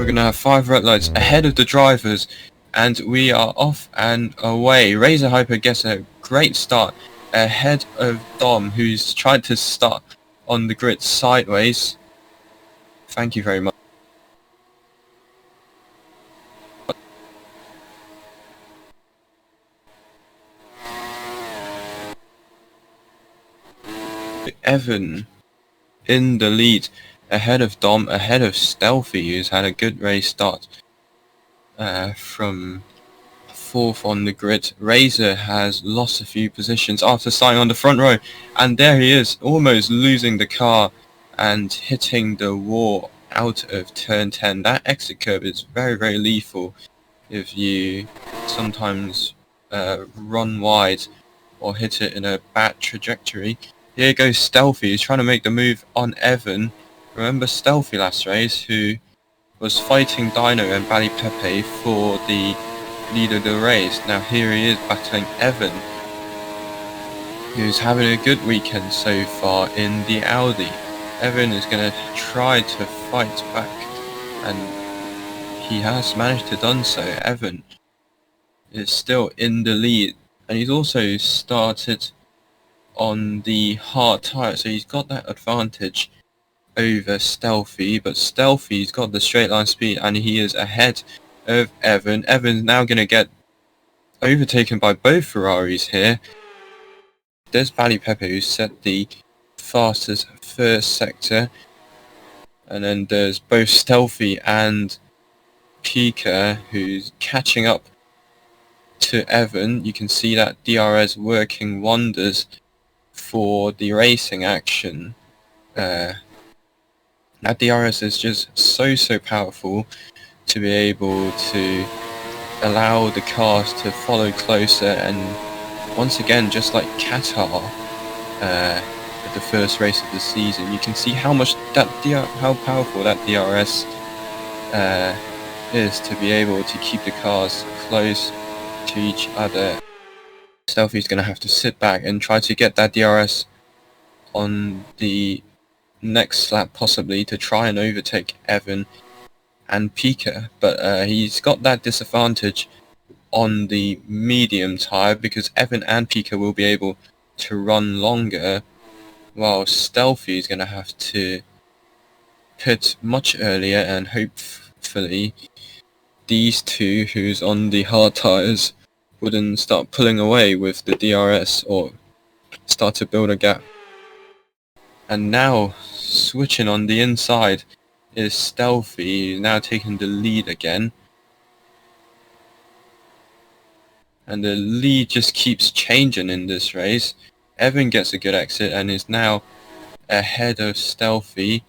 We're going to have 5 red lights ahead of the drivers, and we are off and away. Razor Hyper gets a great start ahead of Dom, who's tried to start on the grid sideways. Thank you very much. Evan in the lead, ahead of Dom, ahead of Stealthy, who's had a good race start from 4th on the grid. Razor has lost a few positions after starting on the front row, and there he is, almost losing the car and hitting the wall out of turn 10. That exit curve is very, very lethal if you sometimes run wide or hit it in a bad trajectory. Here goes Stealthy, who's trying to make the move on Evan. Remember Stealthy last race, who was fighting Dino and Bally Pepe for the lead of the race. Now here he is battling Evan, who's having a good weekend so far in the Audi. Evan is going to try to fight back, and he has managed to do so. Evan is still in the lead, and he's also started on the hard tyre, so he's got that advantage over Stealthy, but Stealthy's got the straight line speed and he is ahead of Evan. Evan's now going to get overtaken by both Ferraris here. There's Bally Pepe, who set the fastest first sector, and then there's both Stealthy and Pika, who's catching up to Evan. You can see that DRS working wonders for the racing action. That DRS is just so powerful to be able to allow the cars to follow closer, and once again, just like Qatar at the first race of the season, you can see how powerful that DRS is to be able to keep the cars close to each other. Stealthy's going to have to sit back and try to get that DRS on the next lap, possibly, to try and overtake Evan and Pika, but he's got that disadvantage on the medium tyre because Evan and Pika will be able to run longer, while Stealthy is going to have to pit much earlier, and hopefully these two, who's on the hard tyres, wouldn't start pulling away with the DRS or start to build a gap. And now, switching on the inside is Stealthy, now taking the lead again. And the lead just keeps changing in this race. Evan gets a good exit and is now ahead of Stealthy.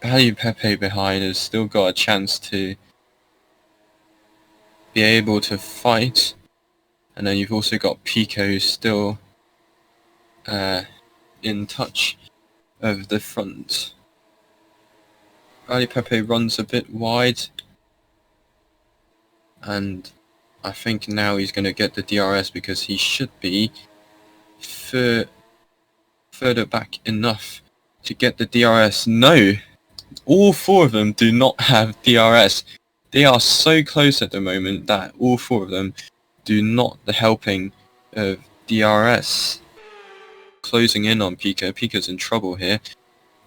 Bally Pepe behind has still got a chance to be able to fight, and then you've also got Pico, who's still in touch of the front. Bally Pepe runs a bit wide, and I think now he's going to get the DRS because he should be further back enough to get the DRS. No, all 4 of them do not have DRS. They are so close at the moment that all 4 of them do not the helping of DRS. Closing in on Pika. Pika's in trouble here.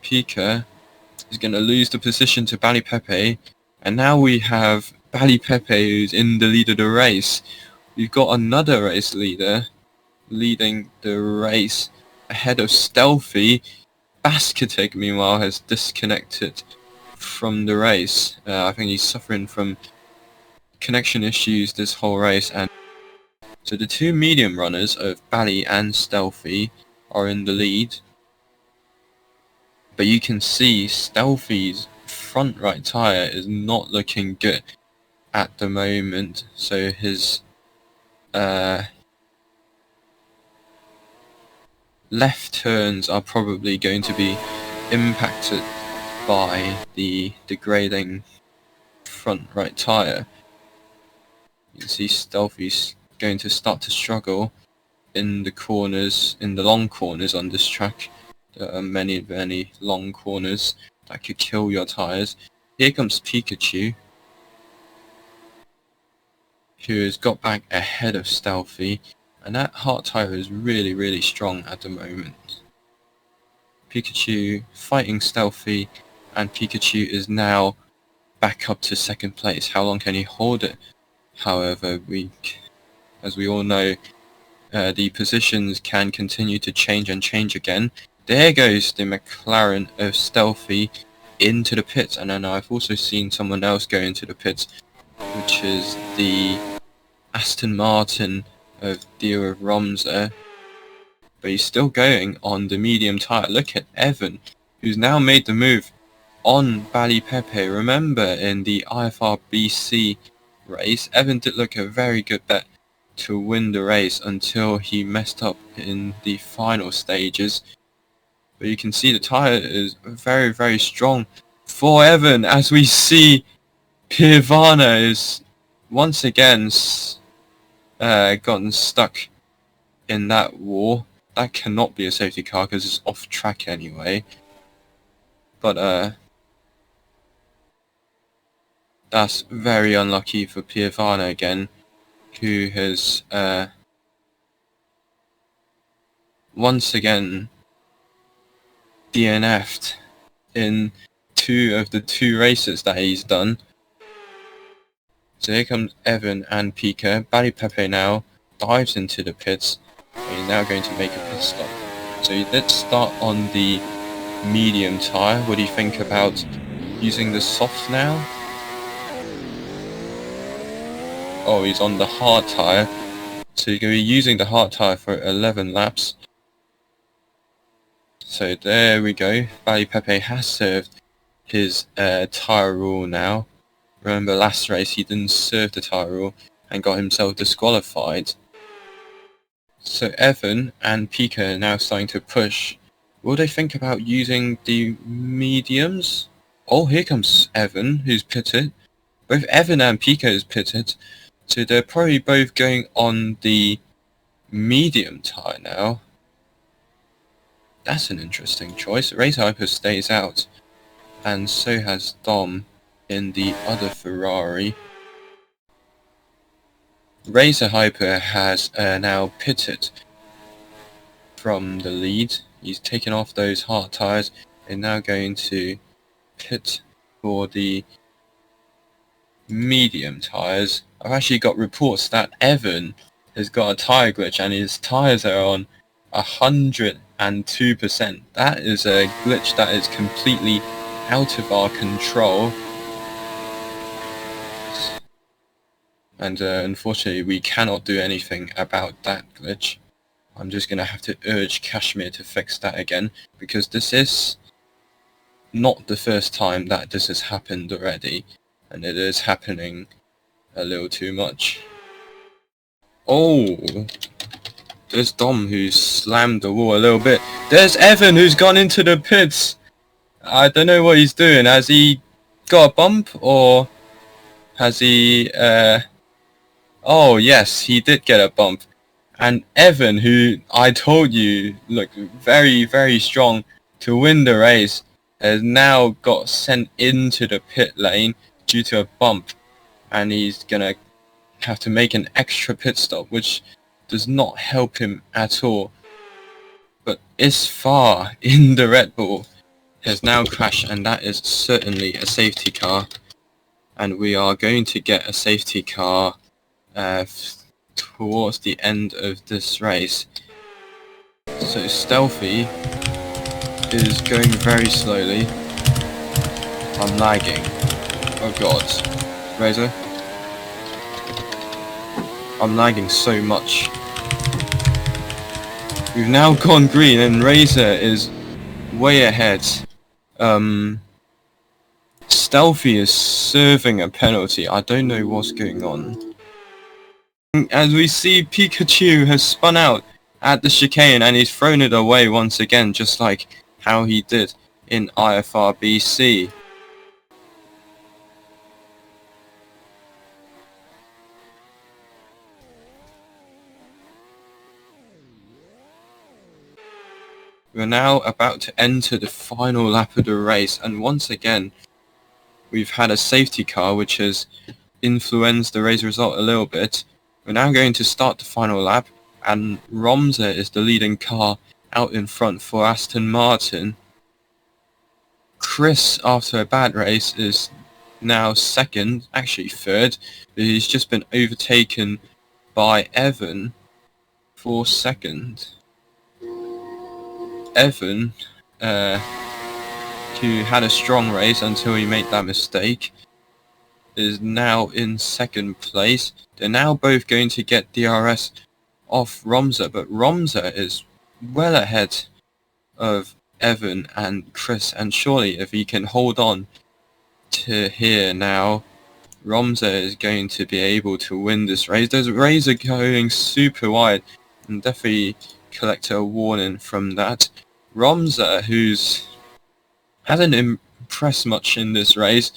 Pika is going to lose the position to Bally Pepe, and now we have Bally Pepe, who's in the lead of the race. We've got another race leader leading the race ahead of Stealthy. Basketek, meanwhile, has disconnected from the race. I think he's suffering from connection issues this whole race, and so the 2 medium runners of Bally and Stealthy are in the lead. But you can see Stealthy's front right tyre is not looking good at the moment, so his left turns are probably going to be impacted by the degrading front right tyre. You can see Stealthy's going to start to struggle in the corners, in the long corners on this track. There are many long corners that could kill your tyres. Here comes Pikachu, who has got back ahead of Stealthy, and that heart type is really strong at the moment. Pikachu fighting Stealthy, and Pikachu is now back up to second place. How long can he hold it? However, as we all know, the positions can continue to change and change again. There goes the McLaren of Stealthy into the pits, and then I've also seen someone else go into the pits, which is the Aston Martin of Deal of Romza. But he's still going on the medium tyre. Look at Evan, who's now made the move on Bally Pepe. Remember, in the IFRBC race, Evan did look a very good bet to win the race until he messed up in the final stages. But you can see the tyre is very strong for Evan, as we see Pirvana is once again gotten stuck in that wall. That cannot be a safety car because it's off track anyway. But that's very unlucky for Pirvana again, who has once again DNF'd in 2 of the 2 races that he's done. So here comes Evan and Pika. Bally Pepe now dives into the pits, and he's now going to make a pit stop. So let's start on the medium tyre. What do you think about using the soft now? Oh, he's on the hard tyre. So you're going to be using the hard tyre for 11 laps. So there we go. Bally Pepe has served his tyre rule now. Remember last race he didn't serve the tyre rule and got himself disqualified. So Evan and Pika are now starting to push. Will they think about using the mediums? Oh, here comes Evan, who's pitted. Both Evan and Pika is pitted. So they're probably both going on the medium tyre now. That's an interesting choice. Race Hyper stays out, and so has Dom in the other Ferrari. Razor Hyper has now pitted from the lead. He's taken off those hard tyres and now going to pit for the medium tyres. I've actually got reports that Evan has got a tyre glitch and his tyres are on 102%. That is a glitch that is completely out of our control. And unfortunately we cannot do anything about that glitch. I'm just going to have to urge Kashmir to fix that again, because this is not the first time that this has happened already, and it is happening a little too much. Oh, there's Dom who's slammed the wall a little bit. There's Evan who's gone into the pits. I don't know what he's doing. Has he got a bump, or has he oh yes, he did get a bump. And Evan, who I told you looked very strong to win the race, has now got sent into the pit lane due to a bump, and he's gonna have to make an extra pit stop, which does not help him at all. But Isfar in the Red Bull has now crashed, and that is certainly a safety car, and we are going to get a safety car towards the end of this race. So Stealthy is going very slowly. I'm lagging. Oh god. Razor. I'm lagging so much. We've now gone green and Razor is way ahead. Stealthy is serving a penalty. I don't know what's going on. As we see, Pikachu has spun out at the chicane and he's thrown it away once again, just like how he did in IFRBC. We're now about to enter the final lap of the race, and once again we've had a safety car which has influenced the race result a little bit. We're now going to start the final lap, and Romza is the leading car out in front for Aston Martin. Chris, after a bad race, is now second, actually third, but he's just been overtaken by Evan for second. Evan, who had a strong race until he made that mistake, is now in second place. They're now both going to get DRS off Romza, but Romza is well ahead of Evan and Chris, and surely if he can hold on to here now, Romza is going to be able to win this race. Those rays are going super wide, and definitely collect a warning from that. Romza, who's hasn't impressed much in this race,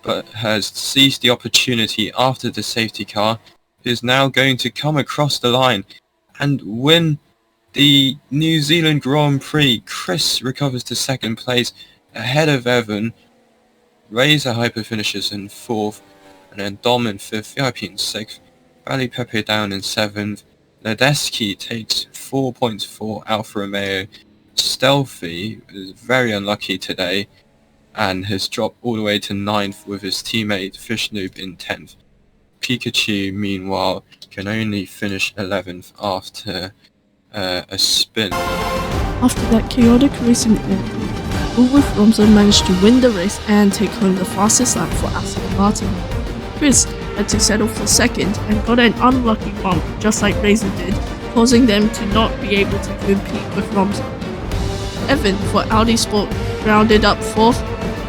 but has seized the opportunity after the safety car, is now going to come across the line and win the New Zealand Grand Prix. Chris recovers to second place ahead of Evan. Razor Hyper finishes in fourth, and then Dom in fifth, VIP in sixth, Bali Pepe down in seventh. Ledeski takes 4 points for Alfa Romeo. Stealthy is very unlucky today and has dropped all the way to 9th with his teammate Fishnoob in 10th. Pikachu, meanwhile, can only finish 11th after a spin. After that chaotic racing event, Ulrich Romza managed to win the race and take home the fastest lap for Aston Martin. Chris had to settle for second and got an unlucky bump just like Razor did, causing them to not be able to compete with Romza. Evan for Audi Sport rounded up 4th,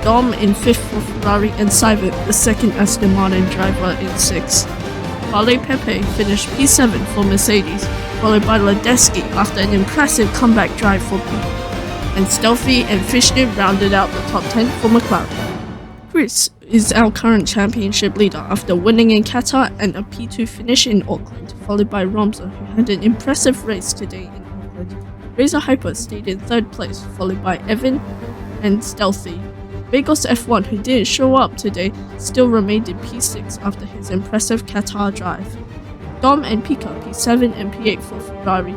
Dom in 5th for Ferrari, and Sivert, the second Aston Martin driver, in 6th. Bali Pepe finished P7 for Mercedes, followed by Ledeski after an impressive comeback drive for P, and Stealthy and Fishnoob rounded out the top 10 for McLaren. Chris is our current championship leader after winning in Qatar and a P2 finish in Auckland, followed by Romza, who had an impressive race today in Auckland. Razor Hyper stayed in 3rd place, followed by Evan and Stealthy. Vegas F1, who didn't show up today, still remained in P6 after his impressive Qatar drive. Dom and Pika, P7 and P8 for Ferrari,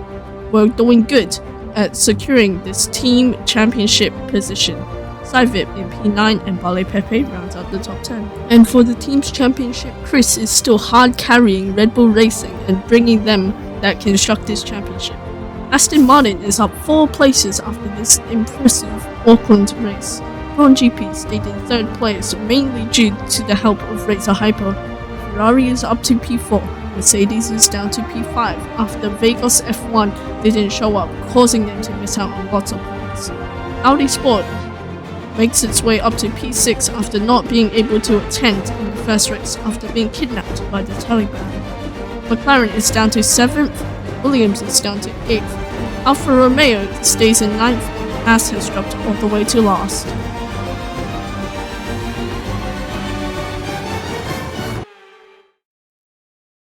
were doing good at securing this team championship position. Sivip in P9 and Bali Pepe rounds out the top 10. And for the team's championship, Chris is still hard carrying Red Bull Racing and bringing them that Constructors' Championship. Aston Martin is up 4 places after this impressive Auckland race. Ron GP stayed in 3rd place, mainly due to the help of Razor Hyper. Ferrari is up to P4, Mercedes is down to P5 after Vegas F1 didn't show up, causing them to miss out on lots of points. Audi Sport makes its way up to P6 after not being able to attend in the first race after being kidnapped by the Taliban. McLaren is down to 7th, Williams is down to 8th, Alfa Romeo stays in 9th, and Haas has dropped all the way to last.